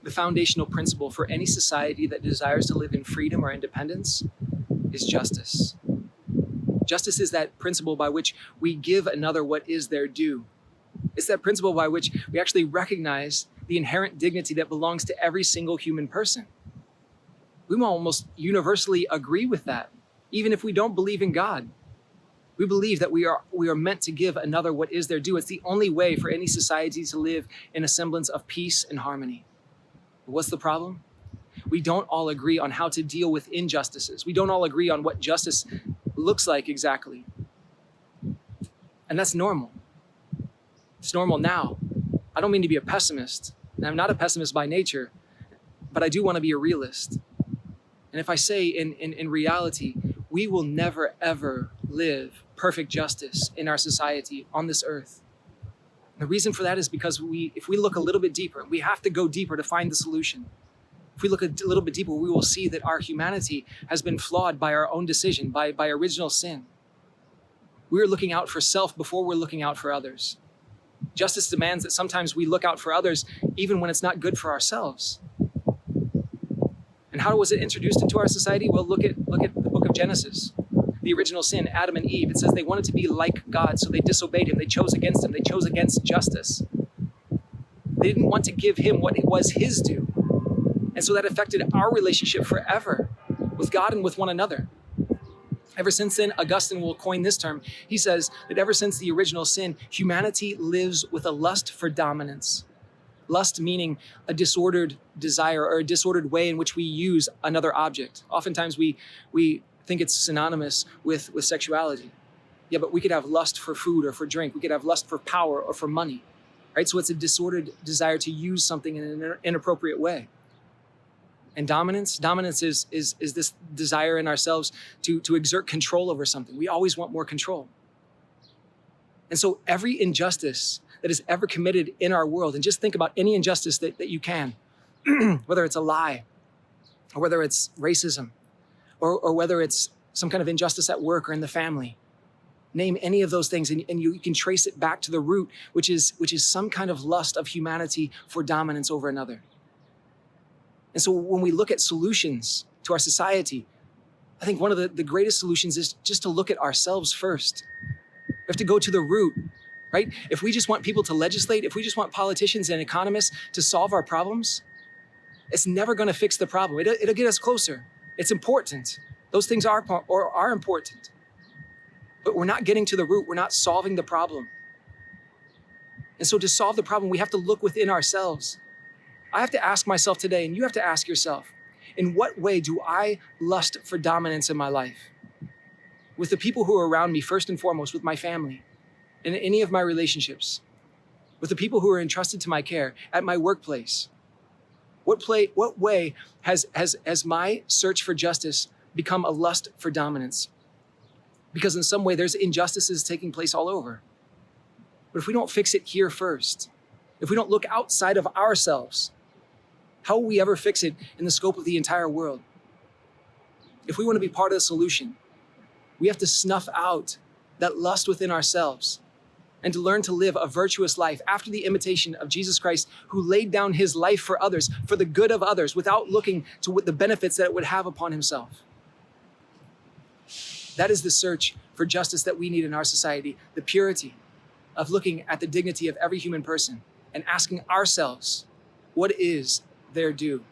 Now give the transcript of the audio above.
The foundational principle for any society that desires to live in freedom or independence is justice. Justice is that principle by which we give another what is their due. It's that principle by which we actually recognize the inherent dignity that belongs to every single human person. We will almost universally agree with that, even if we don't believe in God. We believe that we are meant to give another what is their due. It's the only way for any society to live in a semblance of peace and harmony. But what's the problem? We don't all agree on how to deal with injustices. We don't all agree on what justice looks like exactly. And that's normal. It's normal now. I don't mean to be a pessimist, and I'm not a pessimist by nature, but I do want to be a realist. And if I say in reality, we will never, ever live perfect justice in our society on this earth. And the reason for that is because if we look a little bit deeper, we have to go deeper to find the solution. If we look a little bit deeper, we will see that our humanity has been flawed by our own decision, by original sin. We're looking out for self before we're looking out for others. Justice demands that sometimes we look out for others even when it's not good for ourselves. And how was it introduced into our society? Well, look at the book of Genesis. The original sin, Adam and Eve. It says they wanted to be like God, so they disobeyed him. They chose against him. They chose against justice. They didn't want to give him what was his due. And so that affected our relationship forever with God and with one another. Ever since then, Augustine will coin this term. He says that ever since the original sin, humanity lives with a lust for dominance. Lust meaning a disordered desire or a disordered way in which we use another object. Oftentimes we think it's synonymous with sexuality. Yeah, but we could have lust for food or for drink. We could have lust for power or for money, right? So it's a disordered desire to use something in an inappropriate way. And dominance is this desire in ourselves to exert control over something. We always want more control. And so every injustice that is ever committed in our world, and just think about any injustice that you can, whether it's a lie, or whether it's racism, or whether it's some kind of injustice at work or in the family. Name any of those things, and you can trace it back to the root, which is some kind of lust of humanity for dominance over another. And so when we look at solutions to our society, I think one of the greatest solutions is just to look at ourselves first. We have to go to the root, right? If we just want people to legislate, if we just want politicians and economists to solve our problems, it's never going to fix the problem. It'll get us closer. It's important. Those things are important. But we're not getting to the root. We're not solving the problem. And so to solve the problem, we have to look within ourselves. I have to ask myself today, and you have to ask yourself, in what way do I lust for dominance in my life? With the people who are around me, first and foremost, with my family, in any of my relationships, with the people who are entrusted to my care, at my workplace. What way has my search for justice become a lust for dominance? Because in some way, there's injustices taking place all over. But if we don't fix it here first, if we don't look outside of ourselves, how will we ever fix it in the scope of the entire world? If we want to be part of the solution, we have to snuff out that lust within ourselves and to learn to live a virtuous life after the imitation of Jesus Christ, who laid down his life for others, for the good of others, without looking to what the benefits that it would have upon himself. That is the search for justice that we need in our society, the purity of looking at the dignity of every human person and asking ourselves, what is their due?